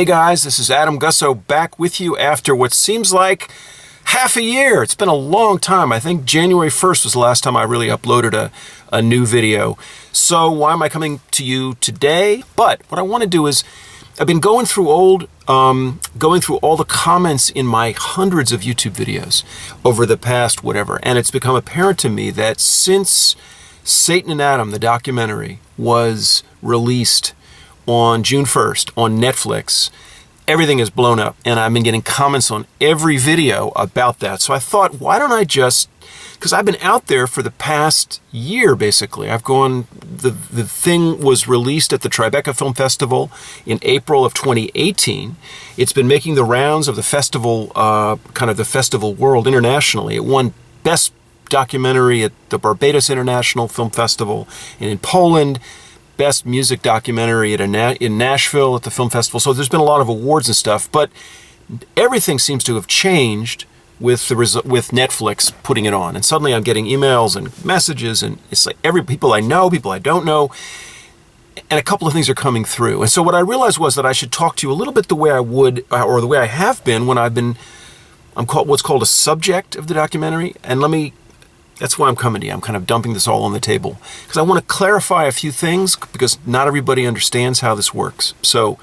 Hey guys, this is Adam Gussow back with you after what seems like half a year. It's been a long time. I think January 1st was the last time I really uploaded a new video. So why am I coming to you today? But what I want to do is, I've been going through all the comments in my hundreds of YouTube videos over the past whatever, and it's become apparent to me that since Satan and Adam, the documentary, was released on June 1st on Netflix, everything is blown up, and I've been getting comments on every video about that. So I thought, why don't I just, because I've been out there for the past year, basically. I've gone, the thing was released at the Tribeca Film Festival in April of 2018. It's been making the rounds of the festival, kind of the festival world internationally. It won Best Documentary at the Barbados International Film Festival, and in Poland, Best Music Documentary in Nashville at the film festival. So there's been a lot of awards and stuff, but everything seems to have changed with Netflix putting it on. And suddenly I'm getting emails and messages, and it's like people I know, people I don't know, and a couple of things are coming through. And so what I realized was that I should talk to you a little bit the way I would, or the way I have been when I'm what's called a subject of the documentary. And that's why I'm coming to you. I'm kind of dumping this all on the table because I want to clarify a few things, because not everybody understands how this works. So,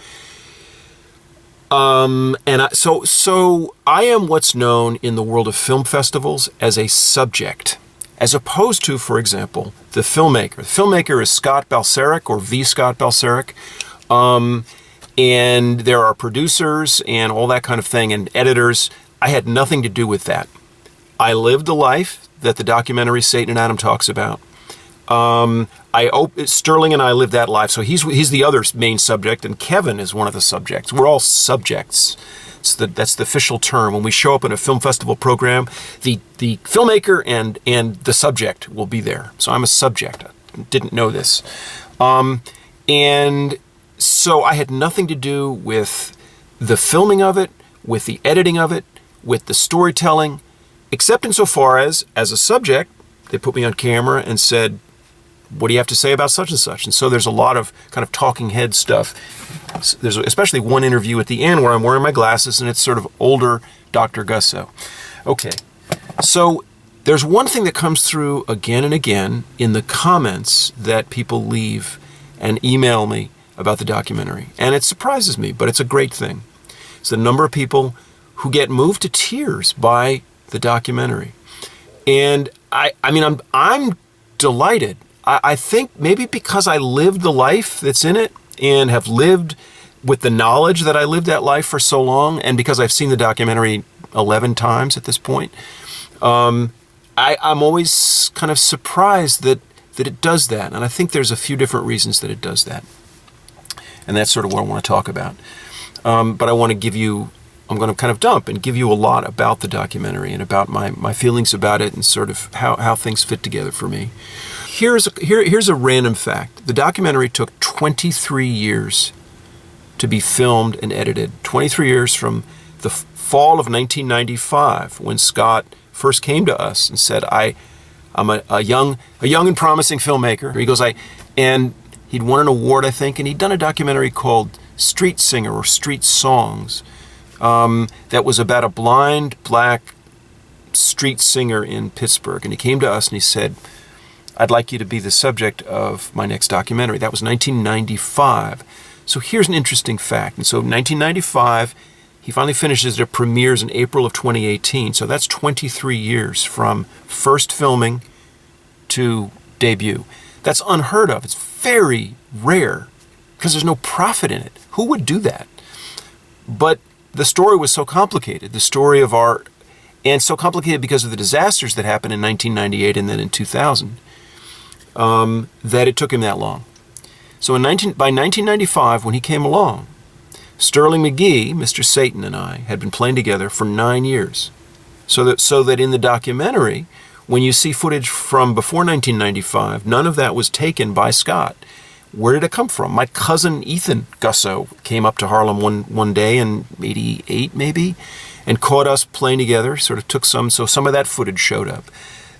so I am what's known in the world of film festivals as a subject, as opposed to, for example, the filmmaker. The filmmaker is Scott Balseric, or V. Scott Balseric, and there are producers and all that kind of thing, and editors. I had nothing to do with that. I lived the life that the documentary Satan and Adam talks about. Sterling and I lived that life. So he's the other main subject, and Kevin is one of the subjects. We're all subjects. That's the official term. When we show up in a film festival program, the filmmaker and the subject will be there. So I'm a subject. I didn't know this. And so I had nothing to do with the filming of it, with the editing of it, with the storytelling, except insofar as a subject, they put me on camera and said, what do you have to say about such and such? And so there's a lot of kind of talking head stuff. There's especially one interview at the end where I'm wearing my glasses, and it's sort of older Dr. Gussow. Okay, so there's one thing that comes through again and again in the comments that people leave and email me about the documentary. And it surprises me, but it's a great thing. It's the number of people who get moved to tears by the documentary. And I'm delighted. I think maybe because I lived the life that's in it and have lived with the knowledge that I lived that life for so long, and because I've seen the documentary 11 times at this point, I'm always kind of surprised that it does that. And I think there's a few different reasons that it does that. And that's sort of what I want to talk about. But I want to I'm going to kind of dump and give you a lot about the documentary and about my feelings about it and sort of how things fit together for me. Here's a random fact. The documentary took 23 years to be filmed and edited. 23 years from the fall of 1995, when Scott first came to us and said, I'm a young and promising filmmaker. He goes, and he'd won an award, I think, and he'd done a documentary called Street Singer, or Street Songs, that was about a blind black street singer in Pittsburgh. And he came to us and he said, I'd like you to be the subject of my next documentary. That was 1995. So here's an interesting fact. And so 1995, he finally finishes it. It premieres in April of 2018. So that's 23 years from first filming to debut. That's unheard of. It's very rare because there's no profit in it. Who would do that? But the story was so complicated, the story of and so complicated because of the disasters that happened in 1998 and then in 2000, that it took him that long. So by 1995, when he came along, Sterling Magee, Mr. Satan, and I had been playing together for 9 years. So that in the documentary, when you see footage from before 1995, none of that was taken by Scott. Where did it come from? My cousin Ethan Gussow came up to Harlem one day in '88 maybe, and caught us playing together, sort of took so some of that footage showed up.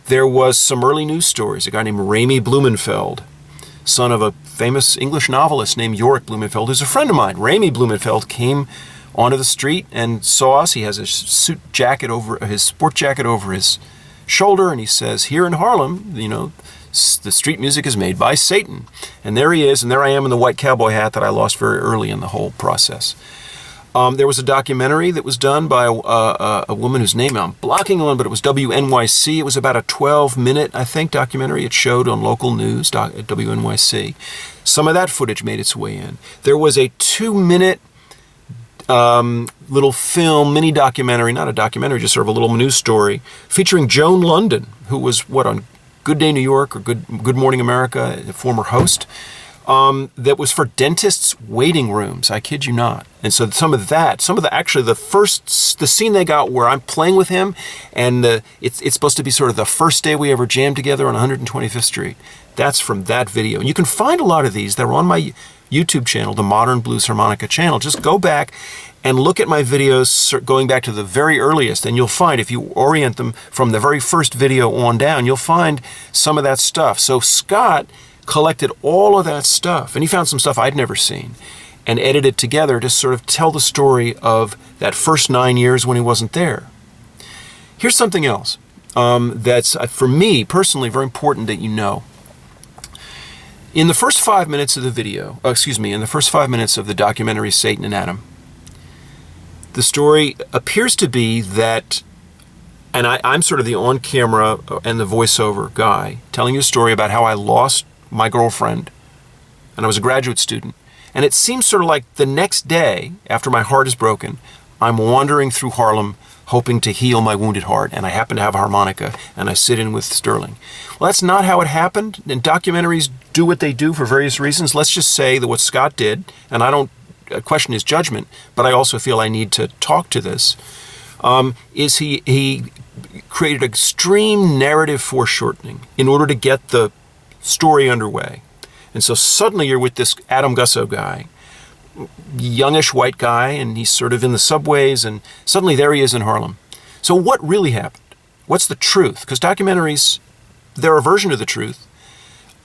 There was some early news stories, a guy named Ramey Blumenfeld, son of a famous English novelist named Yorick Blumenfeld, who's a friend of mine. Raimi Blumenfeld came onto the street and saw us. He has his sport jacket over his shoulder, and he says, "Here in Harlem, the street music is made by Satan." And there he is, and there I am in the white cowboy hat that I lost very early in the whole process. There was a documentary that was done by a woman whose name I'm blocking on, but it was WNYC. It was about a 12-minute, I think, documentary. It showed on local news at WNYC. Some of that footage made its way in. There was a 2-minute little film, mini documentary, not a documentary, just sort of a little news story, featuring Joan London, who was, on Good Day New York or Good Morning America, a former host. That was for dentists' waiting rooms. I kid you not. And so the scene they got where I'm playing with him, and it's supposed to be sort of the first day we ever jammed together on 125th Street. That's from that video. And you can find a lot of these. They're on my YouTube channel, the Modern Blues Harmonica channel. Just go back and look at my videos going back to the very earliest, and you'll find, if you orient them from the very first video on down, you'll find some of that stuff. So Scott collected all of that stuff, and he found some stuff I'd never seen, and edited it together to sort of tell the story of that first 9 years when he wasn't there. Here's something else that's, for me personally, very important that you know. In the first 5 minutes of the video, in the first 5 minutes of the documentary Satan and Adam, the story appears to be that, and I'm sort of the on-camera and the voiceover guy, telling you a story about how I lost my girlfriend, and I was a graduate student. And it seems sort of like the next day, after my heart is broken, I'm wandering through Harlem hoping to heal my wounded heart, and I happen to have a harmonica, and I sit in with Sterling. Well, that's not how it happened, and documentaries do what they do for various reasons. Let's just say that what Scott did, and I don't question his judgment, but I also feel I need to talk to this, is he created extreme narrative foreshortening in order to get the story underway. And so suddenly you're with this Adam Gussow guy, youngish white guy, and he's sort of in the subways, and suddenly there he is in Harlem. So what really happened? What's the truth? Because documentaries, they're a version of the truth.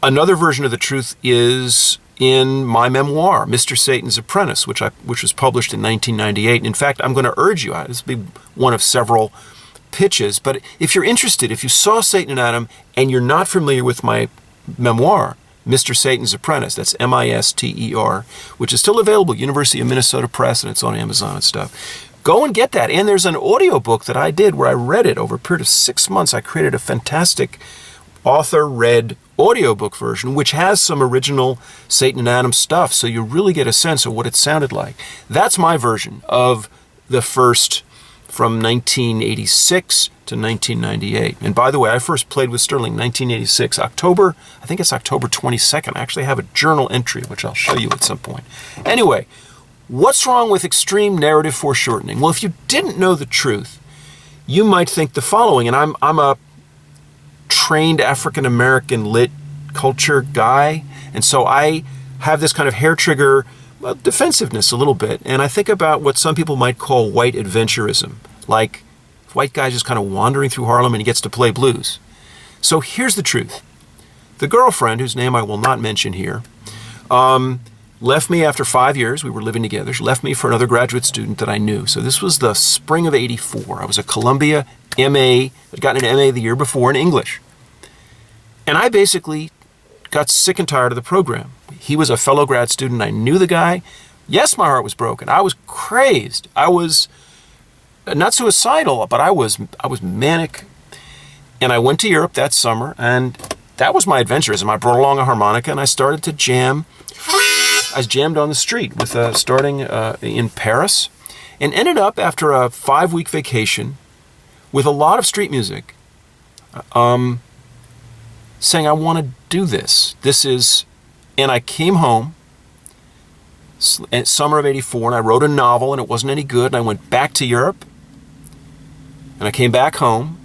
Another version of the truth is in my memoir, Mr. Satan's Apprentice, which was published in 1998. In fact, I'm going to urge you, this will be one of several pitches, but if you're interested, if you saw Satan and Adam and you're not familiar with my memoir, Mr. Satan's Apprentice, that's M-I-S-T-E-R, which is still available, University of Minnesota Press, and it's on Amazon and stuff. Go and get that. And there's an audiobook that I did where I read it over a period of 6 months. I created a fantastic author-read audiobook version, which has some original Satan and Adam stuff, so you really get a sense of what it sounded like. That's my version of the first, from 1986 to 1998. And by the way, I first played with Sterling 1986, I think it's October 22nd. I actually have a journal entry, which I'll show you at some point. Anyway, what's wrong with extreme narrative foreshortening? Well, if you didn't know the truth, you might think the following, and I'm a trained African-American lit culture guy, and so I have this kind of hair trigger defensiveness a little bit, and I think about what some people might call white adventurism, like white guy just kind of wandering through Harlem and he gets to play blues. So here's the truth. The girlfriend, whose name I will not mention here, left me after 5 years. We were living together. She left me for another graduate student that I knew. So this was the spring of '84. I was a Columbia MA, I'd gotten an MA the year before in English. And I basically got sick and tired of the program. He was a fellow grad student. I knew the guy. Yes, my heart was broken. I was crazed. I was not suicidal, but I was manic. And I went to Europe that summer, and that was my adventurism. I brought along a harmonica, and I started to jam. I jammed on the street with starting in Paris, and ended up after a 5-week vacation with a lot of street music, saying, I want to do this. And I came home in summer of '84, and I wrote a novel, and it wasn't any good, and I went back to Europe, and I came back home,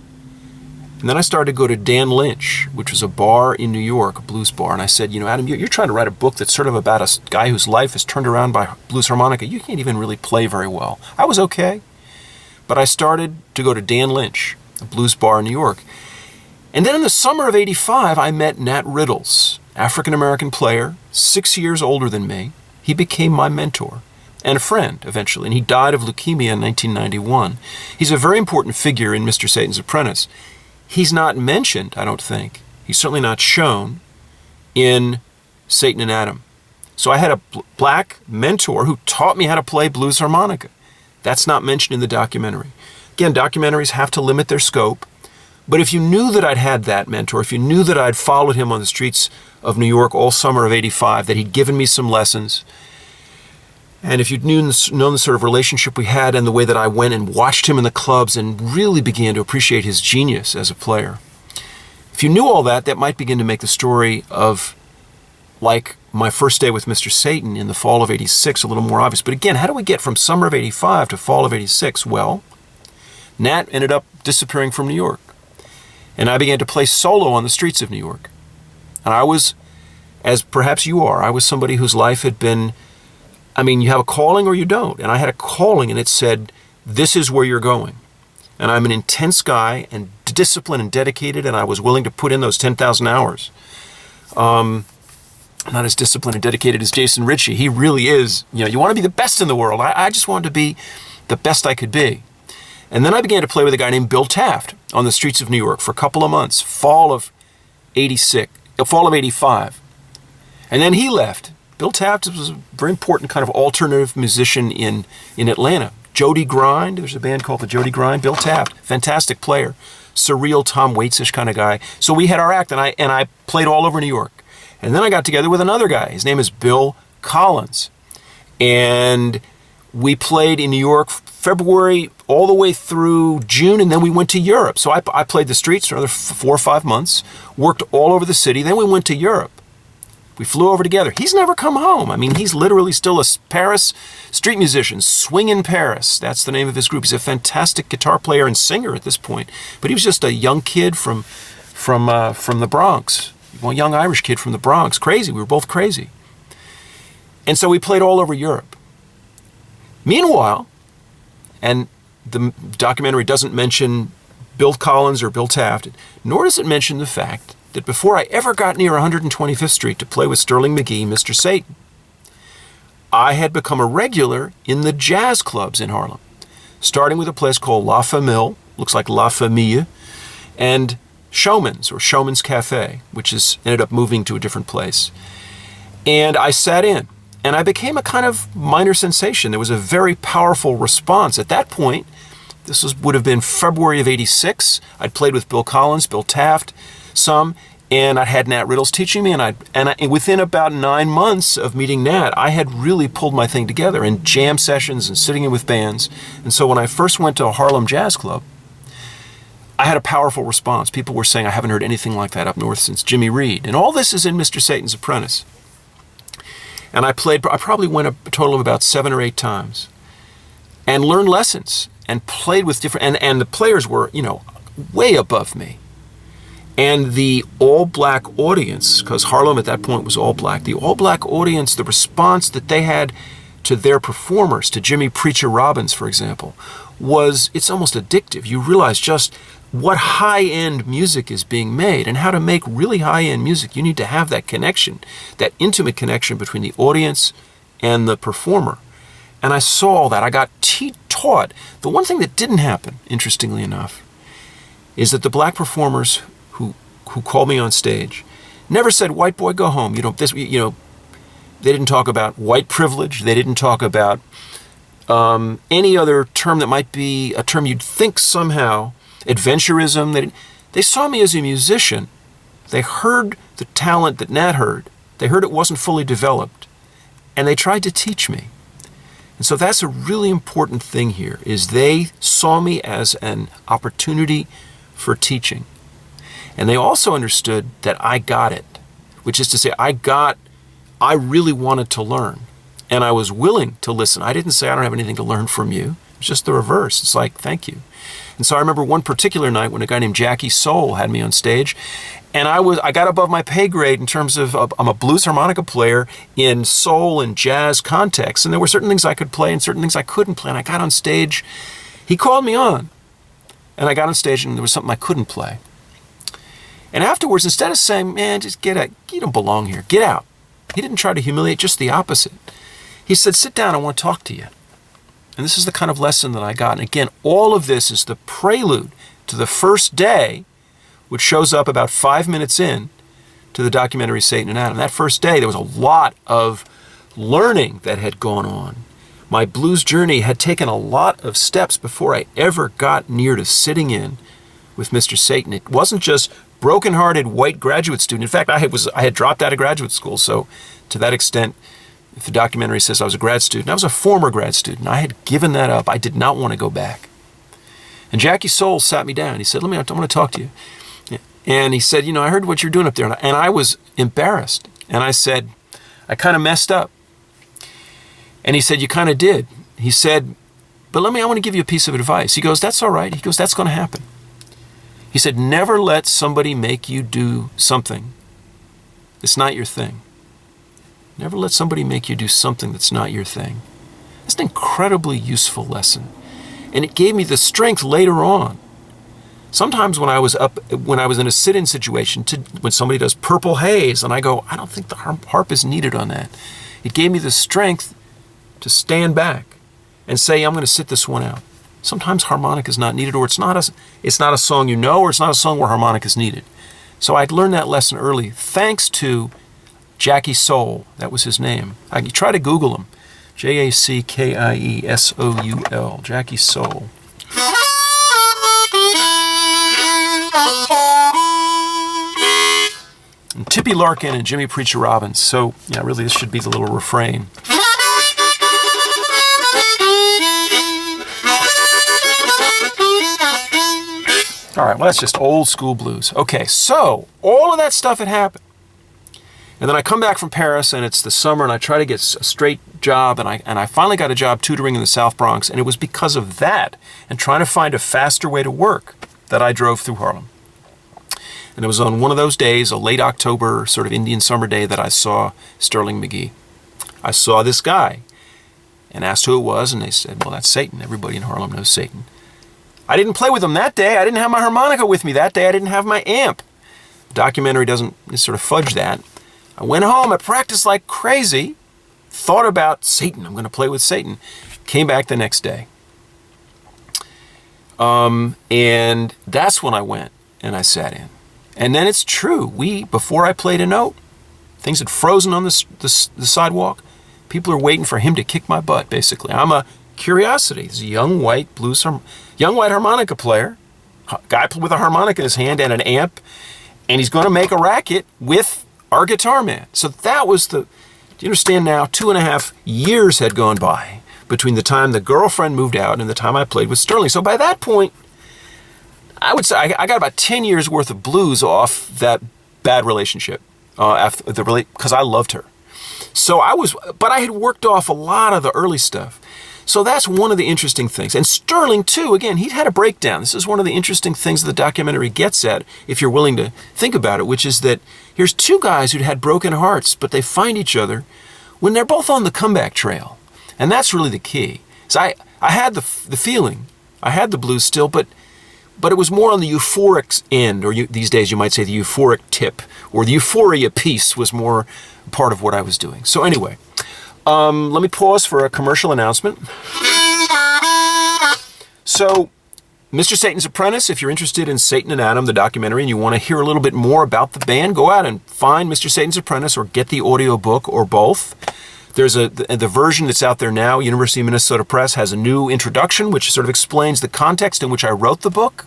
and then I started to go to Dan Lynch, which was a bar in New York, a blues bar, and I said, Adam, you're trying to write a book that's sort of about a guy whose life is turned around by blues harmonica. You can't even really play very well. I was okay, but I started to go to Dan Lynch, a blues bar in New York. And then in the summer of '85, I met Nat Riddles. African-American player, 6 years older than me. He became my mentor and a friend eventually, and he died of leukemia in 1991. He's a very important figure in Mr. Satan's Apprentice. He's not mentioned, I don't think. He's certainly not shown in Satan and Adam. So I had a black mentor who taught me how to play blues harmonica. That's not mentioned in the documentary. Again, documentaries have to limit their scope. But if you knew that I'd had that mentor, if you knew that I'd followed him on the streets of New York all summer of '85, that he'd given me some lessons, and if you'd known the sort of relationship we had and the way that I went and watched him in the clubs and really began to appreciate his genius as a player, if you knew all that, that might begin to make the story of, like, my first day with Mr. Satan in the fall of '86 a little more obvious. But again, how do we get from summer of '85 to fall of '86? Well, Nat ended up disappearing from New York. And I began to play solo on the streets of New York. And I was, as perhaps you are, I was somebody whose life had been, I mean, you have a calling or you don't. And I had a calling and it said, this is where you're going. And I'm an intense guy and disciplined and dedicated, and I was willing to put in those 10,000 hours. Not as disciplined and dedicated as Jason Ritchie. He really is, you want to be the best in the world. I just wanted to be the best I could be. And then I began to play with a guy named Bill Taft on the streets of New York for a couple of months, fall of '85. And then he left. Bill Taft was a very important kind of alternative musician in Atlanta. Jody Grind, there's a band called the Jody Grind. Bill Taft, fantastic player, surreal Tom Waits-ish kind of guy. So we had our act, and I played all over New York. And then I got together with another guy. His name is Bill Collins. And we played in New York February all the way through June, and then we went to Europe. So I played the streets for another 4 or 5 months, worked all over the city, then we went to Europe. We flew over together. He's never come home. I mean, he's literally still a Paris street musician, Swing in Paris. That's the name of his group. He's a fantastic guitar player and singer at this point. But he was just a young kid from the Bronx, a young Irish kid from the Bronx. Crazy. We were both crazy. And so we played all over Europe. Meanwhile, and the documentary doesn't mention Bill Collins or Bill Taft, nor does it mention the fact that before I ever got near 125th Street to play with Sterling McGee, Mr. Satan, I had become a regular in the jazz clubs in Harlem, starting with a place called La Famille, looks like La Famille, and Showman's Cafe, which ended up moving to a different place. And I sat in. And I became a kind of minor sensation. There was a very powerful response. At that point, would have been February of '86. I'd played with Bill Collins, Bill Taft, some, and I'd had Nat Riddles teaching me. And within about 9 months of meeting Nat, I had really pulled my thing together in jam sessions and sitting in with bands. And so when I first went to a Harlem Jazz Club, I had a powerful response. People were saying, I haven't heard anything like that up north since Jimmy Reed. And all this is in Mr. Satan's Apprentice. And I probably went a total of about 7 or 8 times and learned lessons and played with different, and the players were, way above me. And the all-black audience, because Harlem at that point was all-black, the all-black audience, the response that they had to their performers, to Jimmy Preacher Robbins, for example, it's almost addictive. You realize just what high-end music is being made, and how to make really high-end music. You need to have that connection, that intimate connection between the audience and the performer. And I saw that. I got taught. The one thing that didn't happen, interestingly enough, is that the black performers who called me on stage never said, "White boy, go home." They didn't talk about white privilege. They didn't talk about any other term that might be a term you'd think somehow, adventurism. They saw me as a musician. They heard the talent that Nat heard. They heard it wasn't fully developed. And they tried to teach me. And so that's a really important thing here, is they saw me as an opportunity for teaching. And they also understood that I got it, which is to say I really wanted to learn. And I was willing to listen. I didn't say, I don't have anything to learn from you. It's just the reverse. It's like, thank you. And so I remember one particular night when a guy named Jackie Soul had me on stage, and I got above my pay grade in terms of, I'm a blues harmonica player in soul and jazz contexts, and there were certain things I could play and certain things I couldn't play, and I got on stage. He called me on, and I got on stage and there was something I couldn't play. And afterwards, instead of saying, man, just get out, you don't belong here, get out. He didn't try to humiliate, just the opposite. He said, sit down, I want to talk to you. And this is the kind of lesson that I got. And again, all of this is the prelude to the first day, which shows up about 5 minutes in to the documentary Satan and Adam. That first day, there was a lot of learning that had gone on. My blues journey had taken a lot of steps before I ever got near to sitting in with Mr. Satan. It wasn't just broken-hearted white graduate student. In fact, I had dropped out of graduate school, so to that extent, if the documentary says I was a grad student, I was a former grad student. I had given that up. I did not want to go back. And Jackie Soul sat me down. He said, I want to talk to you. And he said, I heard what you're doing up there. And I was embarrassed. And I said, I kind of messed up. And he said, you kind of did. He said, but I want to give you a piece of advice. He goes, that's all right. He goes, that's going to happen. He said, never let somebody make you do something that's not your thing. Never let somebody make you do something that's not your thing. That's an incredibly useful lesson. And it gave me the strength later on. Sometimes when I was in a sit-in situation, when somebody does Purple Haze, and I go, I don't think the harp is needed on that. It gave me the strength to stand back and say, I'm going to sit this one out. Sometimes harmonica is not needed, or it's not a song or it's not a song where harmonica is needed. So I'd learned that lesson early, thanks to Jackie Soul. That was his name. You try to Google him. Jackiesoul. Jackie Soul. And Tippy Larkin and Jimmy Preacher Robbins. So, really this should be the little refrain. All right, well, that's just old school blues. Okay, so all of that stuff had happened. And then I come back from Paris, and it's the summer, and I try to get a straight job, and I finally got a job tutoring in the South Bronx, and it was because of that and trying to find a faster way to work that I drove through Harlem. And it was on one of those days, a late October sort of Indian summer day, that I saw Sterling Magee. I saw this guy and asked who it was, and they said, well, that's Satan. Everybody in Harlem knows Satan. I didn't play with him that day. I didn't have my harmonica with me that day. I didn't have my amp. The documentary doesn't sort of fudge that. I went home, I practiced like crazy, thought about Satan, I'm going to play with Satan. Came back the next day. And that's when I went and I sat in. And then it's true, before I played a note, things had frozen on the sidewalk. People are waiting for him to kick my butt, basically. I'm a curiosity. He's a young white harmonica player, guy with a harmonica in his hand and an amp, and he's going to make a racket with our guitar man. So that was do you understand now, 2.5 years had gone by between the time the girlfriend moved out and the time I played with Sterling. So by that point, I would say I got about 10 years worth of blues off that bad relationship, because I loved her. So but I had worked off a lot of the early stuff. So that's one of the interesting things. And Sterling, too, again, he'd had a breakdown. This is one of the interesting things the documentary gets at, if you're willing to think about it, which is that here's two guys who'd had broken hearts, but they find each other when they're both on the comeback trail. And that's really the key. So I had the feeling, I had the blues still, but it was more on the euphoric end, or these days you might say the euphoric tip, or the euphoria piece was more part of what I was doing. So anyway, let me pause for a commercial announcement. So, Mr. Satan's Apprentice, if you're interested in Satan and Adam, the documentary, and you want to hear a little bit more about the band, go out and find Mr. Satan's Apprentice or get the audiobook or both. There's the version that's out there now. University of Minnesota Press has a new introduction which sort of explains the context in which I wrote the book.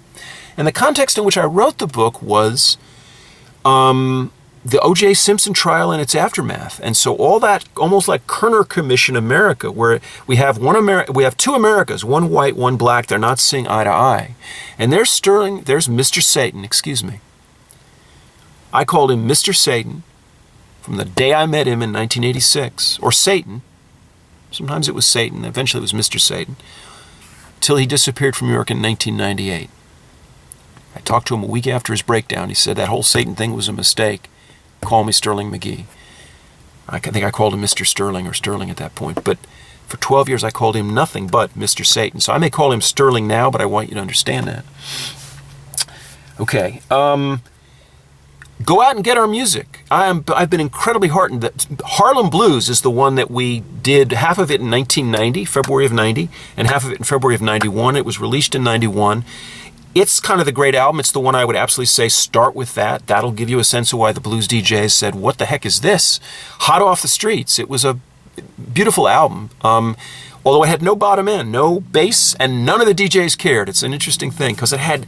And the context in which I wrote the book was the O.J. Simpson trial and its aftermath. And so all that, almost like Kerner Commission America, where we have two Americas, one white, one black, they're not seeing eye to eye. And there's Mr. Satan, excuse me. I called him Mr. Satan from the day I met him in 1986, or Satan. Sometimes it was Satan, eventually it was Mr. Satan, till he disappeared from New York in 1998. I talked to him a week after his breakdown. He said that whole Satan thing was a mistake. Call me Sterling Magee. I think I called him Mr. Sterling or Sterling at that point. But for 12 years, I called him nothing but Mr. Satan. So I may call him Sterling now, but I want you to understand that. Okay. Go out and get our music. I've been incredibly heartened that Harlem Blues is the one that we did half of it in 1990, February of 90, and half of it in February of 91. It was released in 91. It's kind of the great album. It's the one I would absolutely say start with that. That'll give you a sense of why the blues DJs said, what the heck is this? Hot off the streets. It was a beautiful album. Although it had no bottom end, no bass, and none of the DJs cared. It's an interesting thing because it had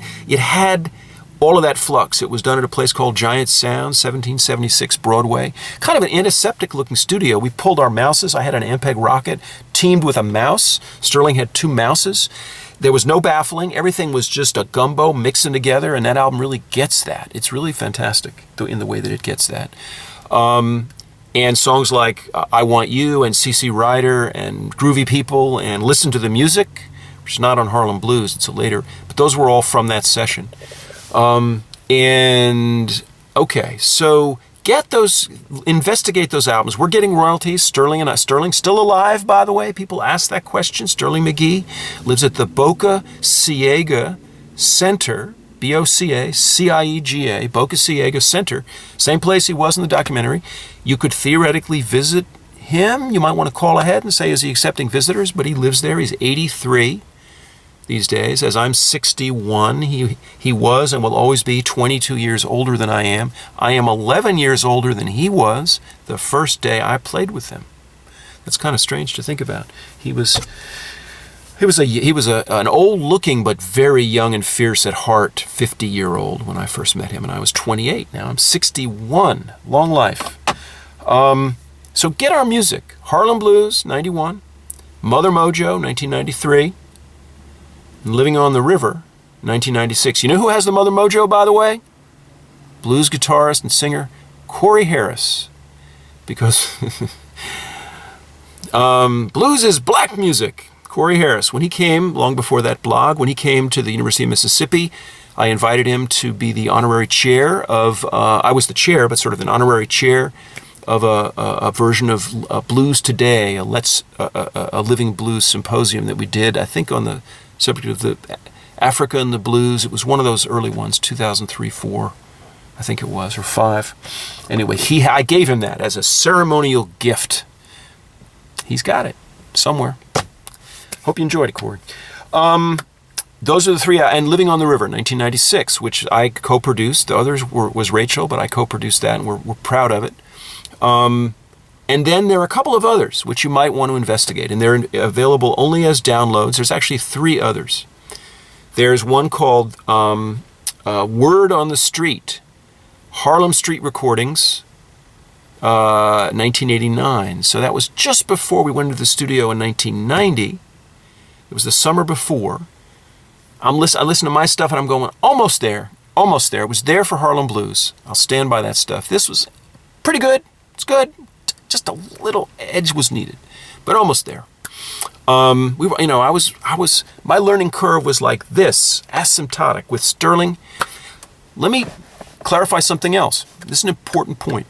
all of that flux. It was done at a place called Giant Sound, 1776 Broadway. Kind of an antiseptic-looking studio. We pulled our mouses. I had an Ampeg Rocket teamed with a mouse. Sterling had 2 mouses. There was no baffling. Everything was just a gumbo mixing together, and that album really gets that. It's really fantastic in the way that it gets that. And songs like I Want You and CC Rider and Groovy People and Listen to the Music, which is not on Harlem Blues, it's a later, but those were all from that session. Okay, so investigate those albums. We're getting royalties. Sterling still alive, by the way. People ask that question. Sterling Magee lives at the Boca Ciega Center, Boca-Ciega, Boca Ciega Center. Same place he was in the documentary. You could theoretically visit him. You might want to call ahead and say, is he accepting visitors? But he lives there. He's 83. These days, as I'm 61, he was and will always be 22 years older than I am. I am 11 years older than he was the first day I played with him. That's kind of strange to think about. He was an old-looking but very young and fierce at heart 50-year-old when I first met him, and I was 28. Now I'm 61. Long life. So get our music. Harlem Blues, 91. Mother Mojo, 1993. Living on the River, 1996. You know who has the Mother Mojo, by the way? Blues guitarist and singer Corey Harris. Because blues is black music. Corey Harris. When he came, long before that blog, when he came to the University of Mississippi, I invited him to be the honorary chair of, I was the chair, but sort of an honorary chair of a version of Blues Today, a Living Blues symposium that we did, I think on the subject of the Africa and the blues. It was one of those early ones, 2003, 4, I think it was, or 5. Anyway, I gave him that as a ceremonial gift. He's got it somewhere. Hope you enjoyed it, Corey. Those are the 3, and Living on the River, 1996, which I co-produced. The others was Rachel, but I co-produced that, and we're proud of it. And then there are a couple of others which you might want to investigate, and they're available only as downloads. There's actually 3 others. There's one called Word on the Street, Harlem Street Recordings, 1989. So that was just before we went into the studio in 1990. It was the summer before. I listen to my stuff and I'm going, almost there. It was there for Harlem Blues. I'll stand by that stuff. This was pretty good. It's good. Just a little edge was needed, but almost there. My learning curve was like this, asymptotic with Sterling. Let me clarify something else. This is an important point.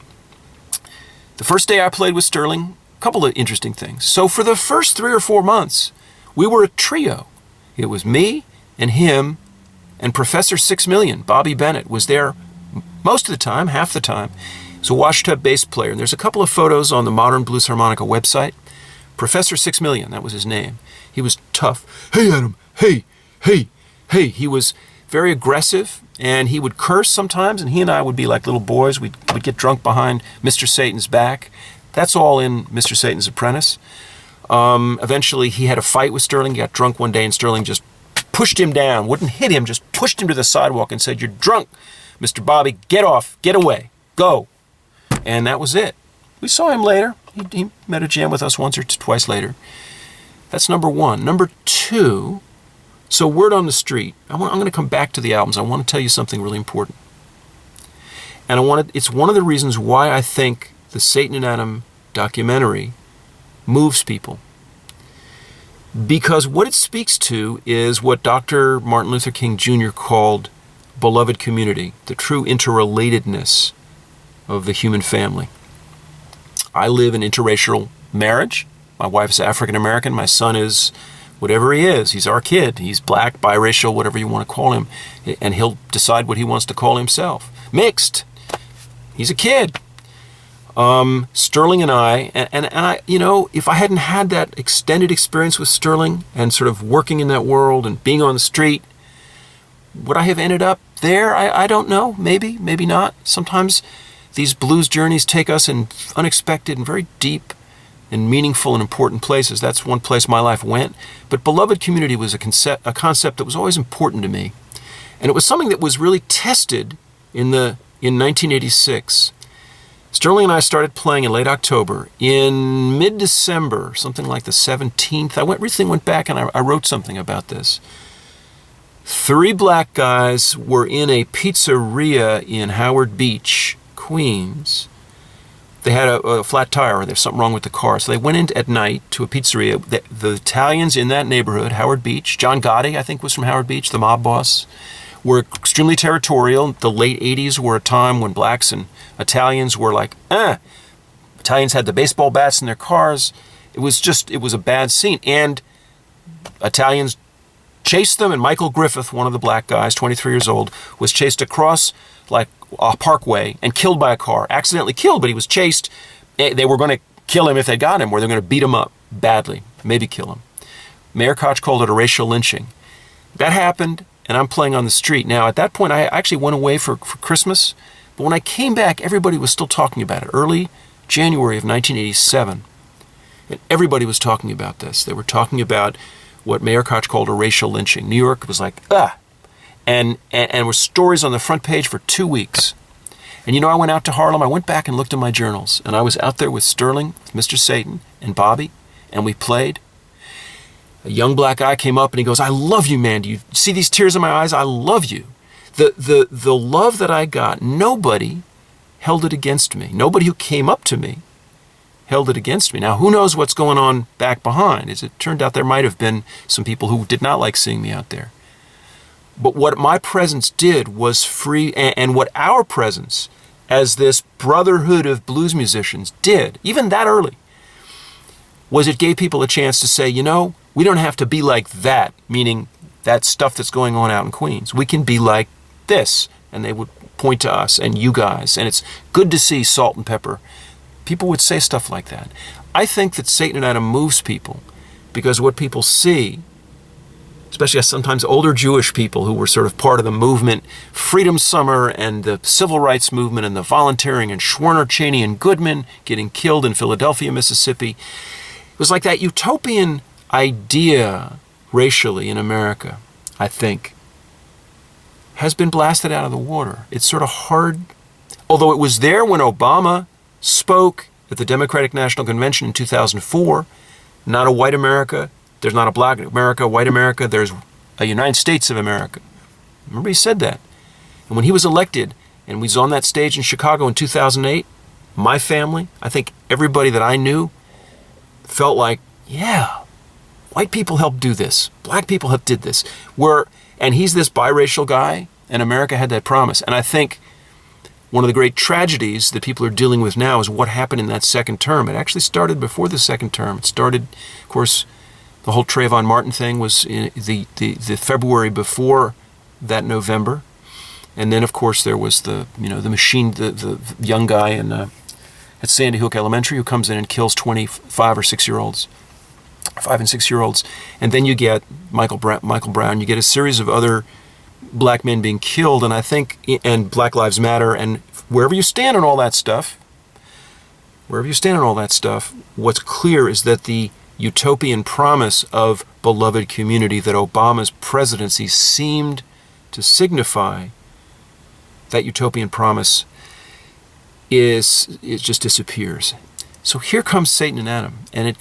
The first day I played with Sterling, a couple of interesting things. So for the first 3 or 4 months, we were a trio. It was me and him and Professor 6 Million, Bobby Bennett, was there most of the time, half the time. He's a washtub bass player. And there's a couple of photos on the Modern Blues Harmonica website. Professor 6 Million, that was his name. He was tough. Hey, Adam. Hey. He was very aggressive, and he would curse sometimes, and he and I would be like little boys. We'd get drunk behind Mr. Satan's back. That's all in Mr. Satan's Apprentice. Eventually, he had a fight with Sterling. He got drunk one day, and Sterling just pushed him down, wouldn't hit him, just pushed him to the sidewalk and said, "You're drunk, Mr. Bobby. Get off. Get away. Go." And that was it. We saw him later. He met a jam with us once or twice later. That's number 1. Number 2, so Word on the Street. I'm going to come back to the albums. I want to tell you something really important. And it's one of the reasons why I think the Satan and Adam documentary moves people. Because what it speaks to is what Dr. Martin Luther King Jr. called beloved community, the true interrelatedness of the human family. I live in interracial marriage. My wife's African American. My son is whatever he is. He's our kid. He's black, biracial, whatever you want to call him. And he'll decide what he wants to call himself. Mixed. He's a kid. Sterling and I, if I hadn't had that extended experience with Sterling and sort of working in that world and being on the street, would I have ended up there? I don't know. Maybe, maybe not. Sometimes these blues journeys take us in unexpected and very deep and meaningful and important places. That's one place my life went. But beloved community was a concept that was always important to me. And it was something that was really tested in 1986. Sterling and I started playing in late October. In mid-December, something like the 17th, I recently went back and I wrote something about this. 3 black guys were in a pizzeria in Howard Beach, Queens. They had a flat tire. There's something wrong with the car. So they went in at night to a pizzeria. The Italians in that neighborhood, Howard Beach, John Gotti, I think, was from Howard Beach, the mob boss, were extremely territorial. The late 80s were a time when blacks and Italians were like, Italians had the baseball bats in their cars. It was a bad scene. And Italians chased them, and Michael Griffith, one of the black guys, 23 years old, was chased across like a parkway and killed by a car. Accidentally killed, but he was chased. They were going to kill him if they got him, or they're going to beat him up badly, maybe kill him. Mayor Koch called it a racial lynching. That happened, and I'm playing on the street. Now, at that point, I actually went away for Christmas, but when I came back, everybody was still talking about it. Early January of 1987, and everybody was talking about this. They were talking about what Mayor Koch called a racial lynching. New York was like, and were stories on the front page for 2 weeks. And I went out to Harlem. I went back and looked at my journals, and I was out there with Sterling, Mr. Satan, and Bobby, and we played. A young black guy came up and he goes, "I love you, man. Do you see these tears in my eyes? I love you." The love that I got, nobody held it against me. Nobody who came up to me held it against me. Now, who knows what's going on back behind? As it turned out, there might have been some people who did not like seeing me out there. But what my presence did was free, and what our presence as this brotherhood of blues musicians did, even that early, was it gave people a chance to say, we don't have to be like that, meaning that stuff that's going on out in Queens. We can be like this. And they would point to us and you guys. And it's good to see Salt and Pepper. People would say stuff like that. I think that Satan and Adam moves people because what people see, especially sometimes older Jewish people who were sort of part of the movement, Freedom Summer and the Civil Rights Movement and the volunteering, and Schwerner, Cheney, and Goodman getting killed in Philadelphia, Mississippi. It was like that utopian idea racially in America, I think, has been blasted out of the water. It's sort of hard, although it was there when Obama spoke at the Democratic National Convention in 2004, not a white America, there's not a black America, white America, there's a United States of America. Remember he said that. And when he was elected and we was on that stage in Chicago in 2008, my family, I think everybody that I knew felt like, yeah, white people helped do this. Black people helped did this. And he's this biracial guy, and America had that promise. And I think one of the great tragedies that people are dealing with now is what happened in that second term. It actually started before the second term. It started, of course, the whole Trayvon Martin thing was in the February before that November. And then, of course, there was the young guy at Sandy Hook Elementary who comes in and kills 5 and 6 year olds. And then you get Michael Brown. You get a series of other black men being killed, and I think, and Black Lives Matter, and wherever you stand on all that stuff, what's clear is that the utopian promise of beloved community that Obama's presidency seemed to signify, that utopian promise it just disappears. So here comes Satan and Adam, and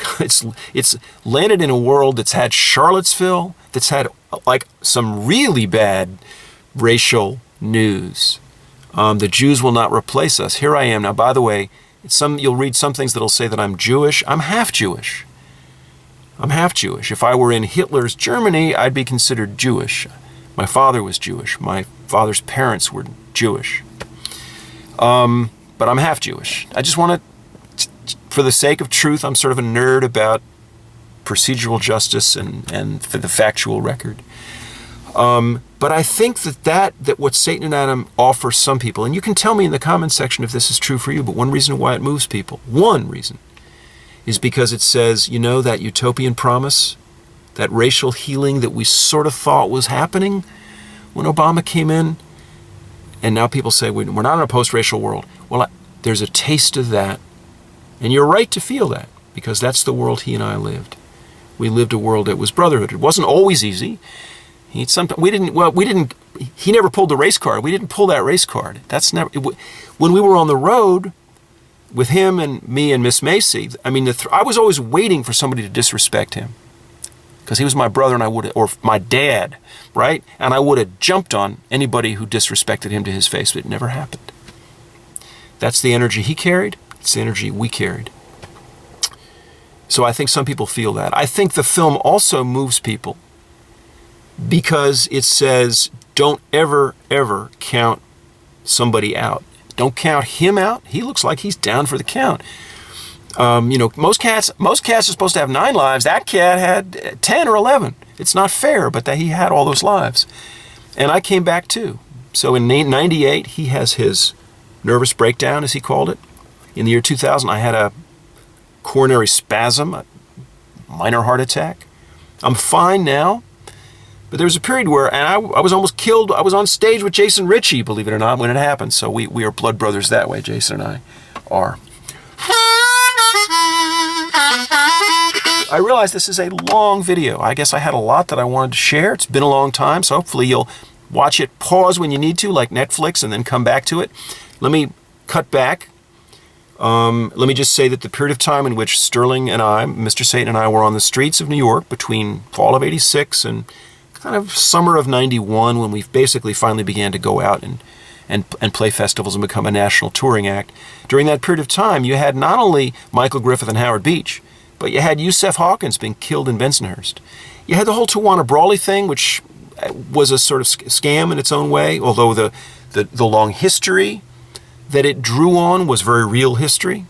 it's landed in a world that's had Charlottesville, that's had like some really bad racial news. The Jews will not replace us. Here I am now. By the way, you'll read some things that'll say that I'm Jewish. I'm half Jewish. If I were in Hitler's Germany, I'd be considered Jewish. My father was Jewish. My father's parents were Jewish. But I'm half Jewish. I just want to, for the sake of truth, I'm sort of a nerd about procedural justice and for the factual record. But I think that what Satan and Adam offer some people, and you can tell me in the comments section if this is true for you, but one reason why it moves people, one reason, is because it says, you know, that utopian promise, that racial healing that we sort of thought was happening when Obama came in, and now people say we're not in a post-racial world. Well, there's a taste of that, and you're right to feel that, because that's the world he and I lived. We lived a world that was brotherhood. It wasn't always easy. He never pulled the race card. We didn't pull that race card. When we were on the road with him and me and Miss Macy, I mean, I was always waiting for somebody to disrespect him, because he was my brother and or my dad, right? And I would have jumped on anybody who disrespected him to his face, but it never happened. That's the energy he carried. It's the energy we carried. So I think some people feel that. I think the film also moves people because it says, don't ever, ever count somebody out. Don't count him out. He looks like he's down for the count. Most cats are supposed to have 9 lives. That cat had 10 or 11. It's not fair, but that he had all those lives. And I came back too. So in 98, he has his nervous breakdown, as he called it. In the year 2000, I had a coronary spasm, a minor heart attack. I'm fine now. But there was a period where, and I was almost killed. I was on stage with Jason Ritchie, believe it or not, when it happened. So we are blood brothers that way, Jason and I are. I realize this is a long video. I guess I had a lot that I wanted to share. It's been a long time, so hopefully you'll watch it, pause when you need to, like Netflix, and then come back to it. Let me cut back. Let me just say that the period of time in which Sterling and I, Mr. Satan and I, were on the streets of New York between fall of '86 and kind of summer of '91, when we basically finally began to go out and play festivals and become a national touring act. During that period of time, you had not only Michael Griffith and Howard Beach, but you had Yusef Hawkins being killed in Bensonhurst. You had the whole Tawana Brawley thing, which was a sort of scam in its own way, although the long history that it drew on was very real history.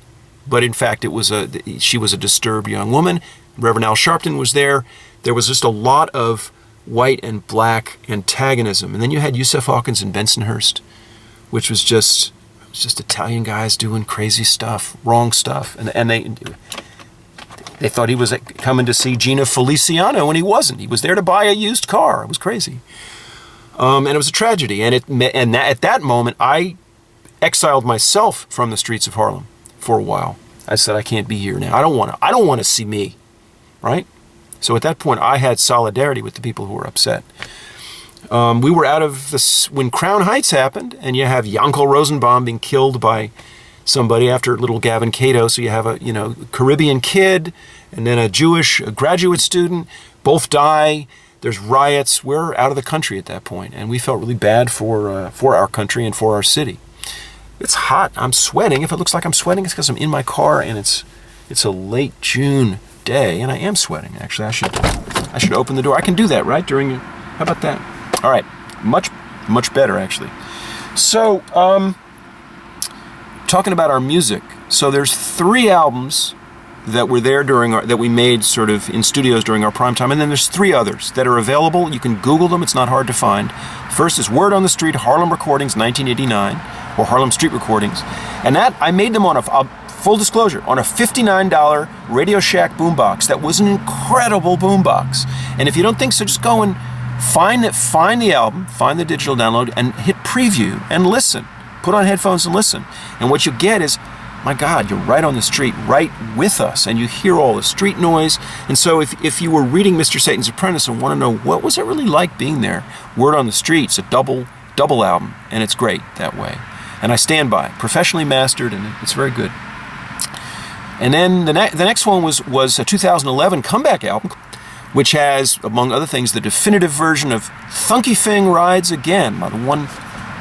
But in fact, she was a disturbed young woman. Reverend Al Sharpton was there. There was just a lot of white and black antagonism. And then you had Yusef Hawkins in Bensonhurst, which was just Italian guys doing crazy stuff, wrong stuff. And they thought he was coming to see Gina Feliciano, and he wasn't. He was there to buy a used car. It was crazy. And it was a tragedy. And at that moment, I exiled myself from the streets of Harlem for a while. I said, I can't be here now. I don't want to see me, right? So at that point, I had solidarity with the people who were upset. We were out of this when Crown Heights happened, and you have Yankel Rosenbaum being killed by somebody after little Gavin Cato. So you have a Caribbean kid and then a Jewish graduate student. Both die. There's riots. We're out of the country at that point, and we felt really bad for our country and for our city. It's hot. I'm sweating. If it looks like I'm sweating, it's because I'm in my car and it's a late June day, and I am sweating. Actually, I should open the door. I can do that, right? How about that? All right. Much better, actually. So, talking about our music. So there's 3 albums that were there that we made sort of in studios during our prime time, and then there's 3 others that are available. You can Google them. It's not hard to find. First is Word on the Street, Harlem Recordings, 1989, or Harlem Street Recordings. And that, I made them on a full disclosure, on a $59 Radio Shack boombox. That was an incredible boombox. And if you don't think so, just go and find the album, find the digital download, and hit preview and listen. Put on headphones and listen. And what you get is, my God, you're right on the street, right with us, and you hear all the street noise. And so if you were reading Mr. Satan's Apprentice and want to know what was it really like being there, Word on the Street's a double album, and it's great that way. And I stand by it. Professionally mastered, and it's very good. And then the next one was a 2011 comeback album, which has, among other things, the definitive version of Thunky Fing Rides Again, the one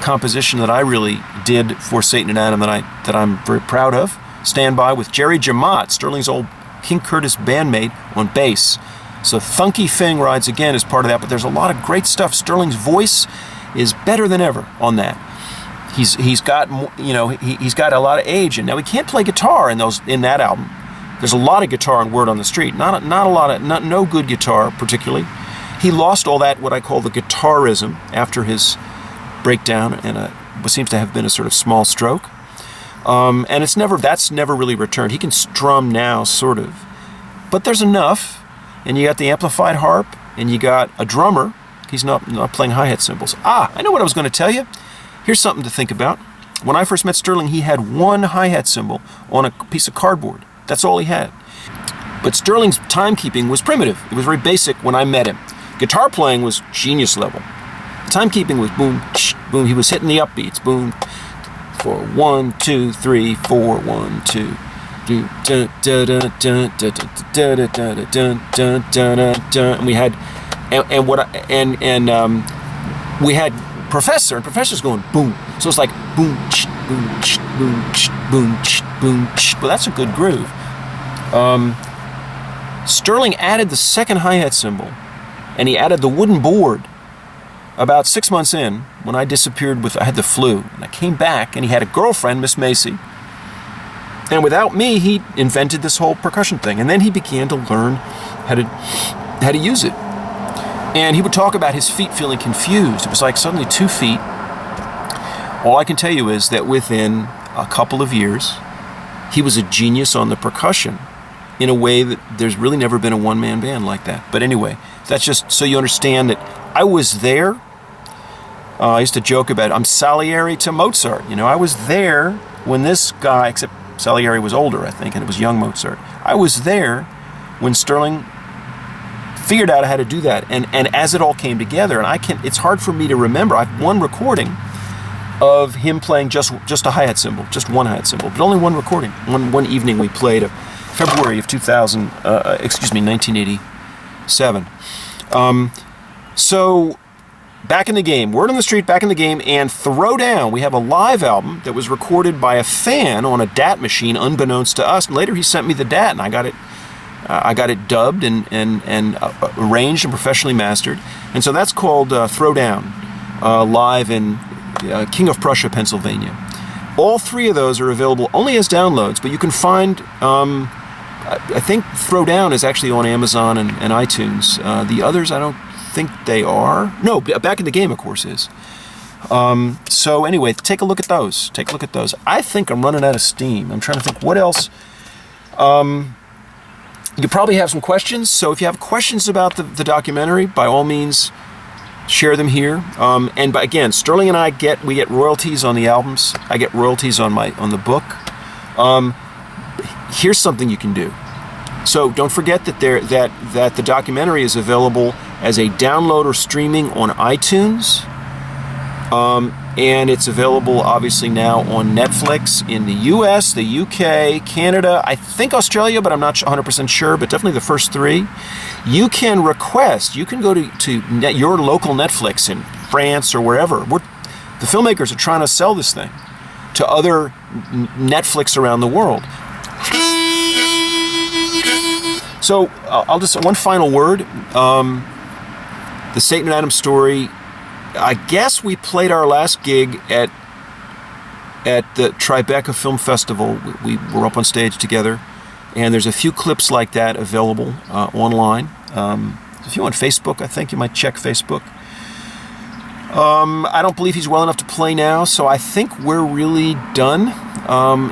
composition that I really did for Satan and Adam that I'm very proud of. Stand By, with Jerry Jamot, Sterling's old King Curtis bandmate, on bass. So Thunky Fing Rides Again is part of that, but there's a lot of great stuff. Sterling's voice is better than ever on that. He's got a lot of age, and now he can't play guitar in that album. There's a lot of guitar in Word on the Street, no good guitar particularly, He lost all that, what I call the guitarism, after his breakdown and what seems to have been a sort of small stroke. And that's never really returned. He can strum now, sort of. But there's enough. And you got the amplified harp, and you got a drummer. He's not playing hi-hat cymbals. I know what I was going to tell you. Here's something to think about. When I first met Sterling, he had one hi-hat cymbal on a piece of cardboard. That's all he had. But Sterling's timekeeping was primitive. It was very basic when I met him. Guitar playing was genius level. Timekeeping was boom, boom. He was hitting the upbeats. Boom, 4, 1, 2, 3, 4, 1, 2. And we had, we had Professor, and Professor's going boom. So it's like boom, boom, boom, boom, boom. Well, that's a good groove. Sterling added the second hi-hat cymbal, and he added the wooden board about 6 months in, when I disappeared I had the flu, and I came back, and he had a girlfriend, Miss Macy, and without me, he invented this whole percussion thing, and then he began to learn how to use it. And he would talk about his feet feeling confused. It was like suddenly 2 feet. All I can tell you is that within a couple of years, he was a genius on the percussion in a way that there's really never been a one-man band like that. But anyway, that's just so you understand that I was there. I used to joke about it. I'm Salieri to Mozart. I was there when this guy, except Salieri was older, I think, and it was young Mozart. I was there when Sterling figured out how to do that, and as it all came together, and it's hard for me to remember. I've one recording of him playing just a hi-hat cymbal, just one hi-hat cymbal, but only one recording. One evening we played, February of 1987. So back in the game, Word on the Street, back in the game, and Throwdown. We have a live album that was recorded by a fan on a DAT machine, unbeknownst to us. And later he sent me the DAT, and I got it dubbed and arranged and professionally mastered. And so that's called Throwdown, live in King of Prussia, Pennsylvania. All 3 of those are available only as downloads, but you can find, I think Throwdown is actually on Amazon and iTunes. The others, I don't think they are. No, Back in the Game, of course, is. So anyway, take a look at those. I think I'm running out of steam. I'm trying to think what else. You probably have some questions, so if you have questions about the documentary, by all means, share them here. Again, Sterling and I get royalties on the albums. I get royalties on the book. Here's something you can do. So don't forget that the documentary is available as a download or streaming on iTunes. And it's available obviously now on Netflix in the US, the UK, Canada, I think Australia, but I'm not 100% sure, but definitely the first 3. You can go to your local Netflix in France or wherever. The filmmakers are trying to sell this thing to other Netflix around the world. So I'll just, one final word. The Satan and Adam story, I guess we played our last gig at the Tribeca Film Festival. We were up on stage together, and there's a few clips like that available online. There's a few on Facebook, I think. You might check Facebook. I don't believe he's well enough to play now, so I think we're really done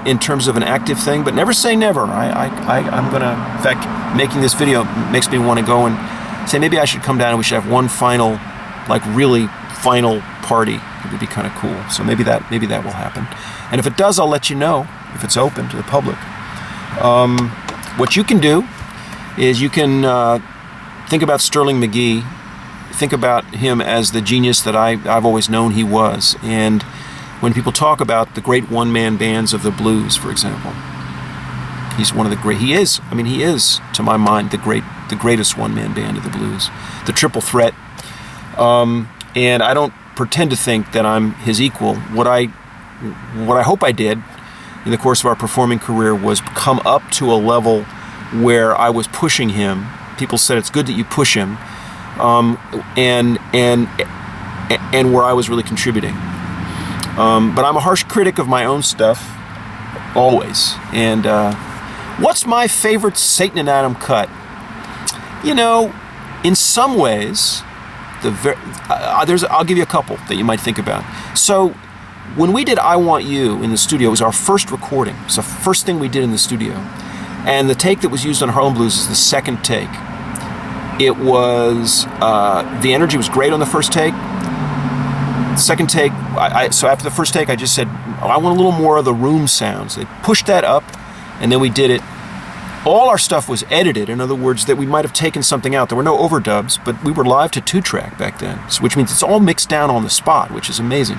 in terms of an active thing, but never say never. I'm going to, in fact, making this video makes me want to go and say maybe I should come down and we should have one final, really final party. It would be kind of cool. So maybe that will happen. And if it does, I'll let you know if it's open to the public. What you can do is you can think about Sterling Magee. Think about him as the genius that I've always known he was. And when people talk about the great one-man bands of the blues, for example, he's one of the great. He is, to my mind, the greatest one-man band of the blues, the triple threat. And I don't pretend to think that I'm his equal. What I hope I did in the course of our performing career was come up to a level where I was pushing him. People said it's good that you push him, and where I was really contributing. But I'm a harsh critic of my own stuff, always. And what's my favorite Satan and Adam cut? in some ways, I'll give you a couple that you might think about. So when we did I Want You in the studio, it was our first recording. It was the first thing we did in the studio. And the take that was used on Harlem Blues is the second take. It was, the energy was great on the first take. Second take, so after the first take, I just said, I want a little more of the room sounds. They pushed that up, and then we did it. All our stuff was edited. In other words, that we might have taken something out. There were no overdubs, but we were live to 2-track back then, which means it's all mixed down on the spot, which is amazing.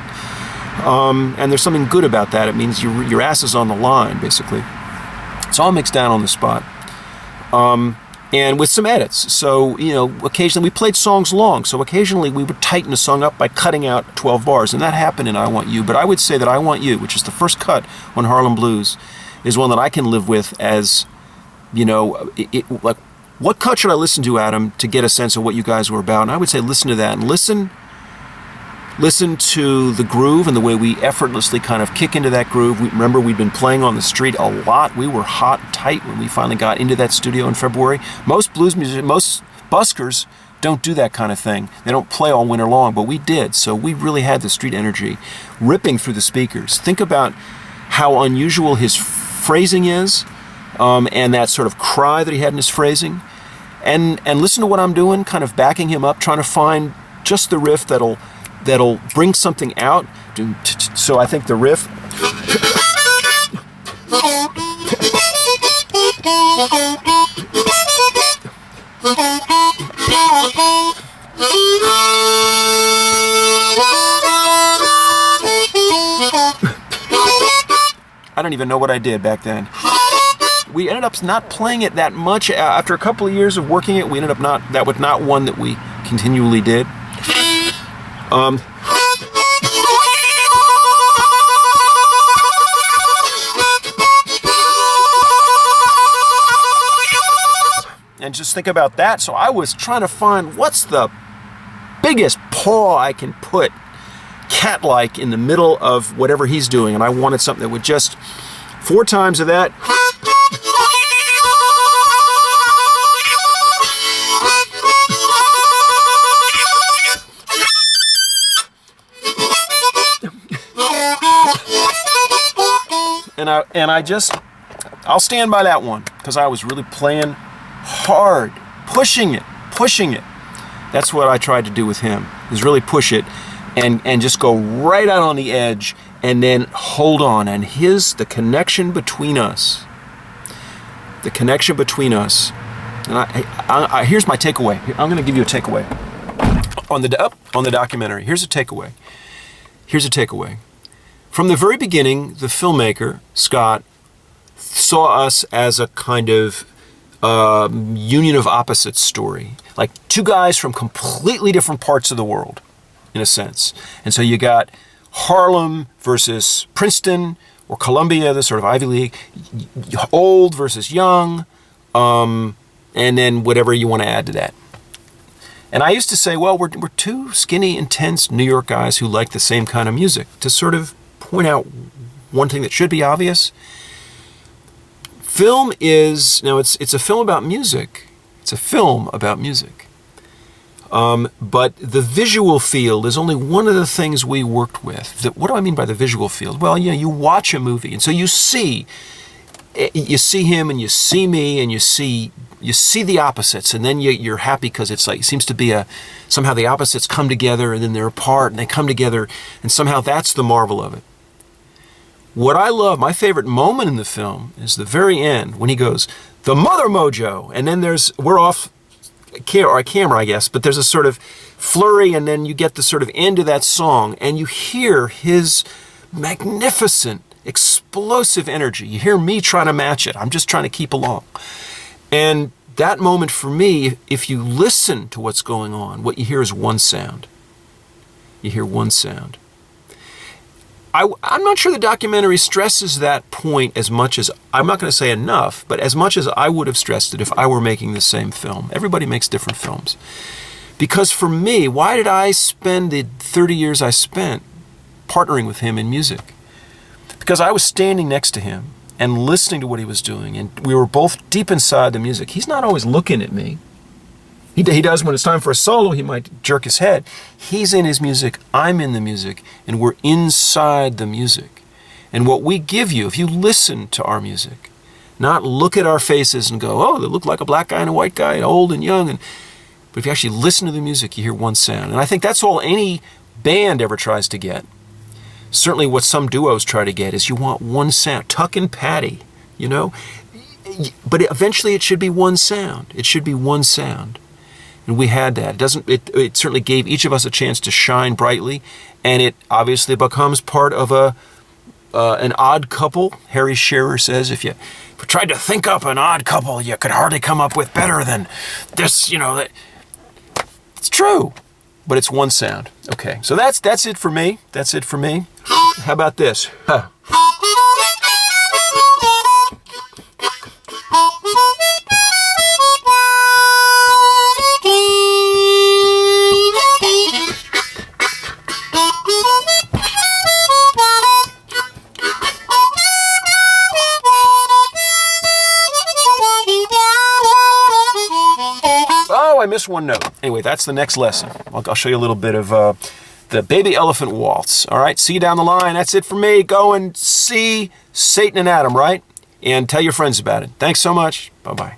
And there's something good about that. It means your ass is on the line, basically. It's all mixed down on the spot. And with some edits. So, occasionally we played songs long, so occasionally we would tighten a song up by cutting out 12 bars, and that happened in I Want You. But I would say that I Want You, which is the first cut on Harlem Blues, is one that I can live with as, like, what cut should I listen to, Adam, to get a sense of what you guys were about? And I would say listen to that, and listen to the groove and the way we effortlessly kind of kick into that groove. Remember, we'd been playing on the street a lot. We were hot and tight when we finally got into that studio in February. Most blues musicians, most buskers don't do that kind of thing. They don't play all winter long, but we did. So we really had the street energy ripping through the speakers. Think about how unusual his phrasing is, and that sort of cry that he had in his phrasing. And listen to what I'm doing, kind of backing him up, trying to find just the riff that'll bring something out. So I think the riff. I don't even know what I did back then. We ended up not playing it that much. After a couple of years of working it, we ended up that was not one that we continually did. And just think about that. So I was trying to find what's the biggest paw I can put cat-like in the middle of whatever he's doing. And I wanted something that would just 4 times of that. And I'll stand by that one because I was really playing hard, pushing it. That's what I tried to do with him, is really push it and just go right out on the edge and then hold on. And the connection between us, and here's my takeaway. I'm going to give you a takeaway on the documentary. Here's a takeaway. From the very beginning, the filmmaker, Scott, saw us as a kind of union of opposites story. Like 2 guys from completely different parts of the world, in a sense. And so you got Harlem versus Princeton or Columbia, the sort of Ivy League, old versus young, and then whatever you want to add to that. And I used to say, well, we're 2 skinny, intense New York guys who like the same kind of music, to sort of point out one thing that should be obvious. Film is, it's a film about music. It's a film about music. But the visual field is only one of the things we worked with. What do I mean by the visual field? Well, you watch a movie, and so you see him and you see me and you see the opposites, and then you're happy because it's like, it seems to be somehow the opposites come together and then they're apart and they come together, and somehow that's the marvel of it. What I love, my favorite moment in the film, is the very end when he goes, "The Mother Mojo," and then we're off camera, I guess, but there's a sort of flurry, and then you get the sort of end of that song, and you hear his magnificent, explosive energy. You hear me trying to match it. I'm just trying to keep along. And that moment for me, if you listen to what's going on, what you hear is one sound. You hear one sound. I'm not sure the documentary stresses that point as much as, I'm not going to say enough, but as much as I would have stressed it if I were making the same film. Everybody makes different films. Because for me, why did I spend the 30 years I spent partnering with him in music? Because I was standing next to him and listening to what he was doing, and we were both deep inside the music. He's not always looking at me. He does when it's time for a solo, he might jerk his head. He's in his music, I'm in the music, and we're inside the music. And what we give you, if you listen to our music, not look at our faces and go, oh, they look like a black guy and a white guy, old and young. But if you actually listen to the music, you hear one sound. And I think that's all any band ever tries to get. Certainly what some duos try to get is you want one sound. Tuck and Patty, you know? But eventually it should be one sound. It should be one sound. And we had that. It certainly gave each of us a chance to shine brightly, and it obviously becomes part of an odd couple. Harry Shearer says, if you tried to think up an odd couple, you could hardly come up with better than this, you know. It's true, but it's one sound. Okay, so that's it for me. That's it for me. How about this? Huh. Oh, I missed one note. Anyway, that's the next lesson. I'll show you a little bit of the Baby Elephant Waltz. All right, see you down the line. That's it for me. Go and see Satan and Adam, right? And tell your friends about it. Thanks so much. Bye-bye.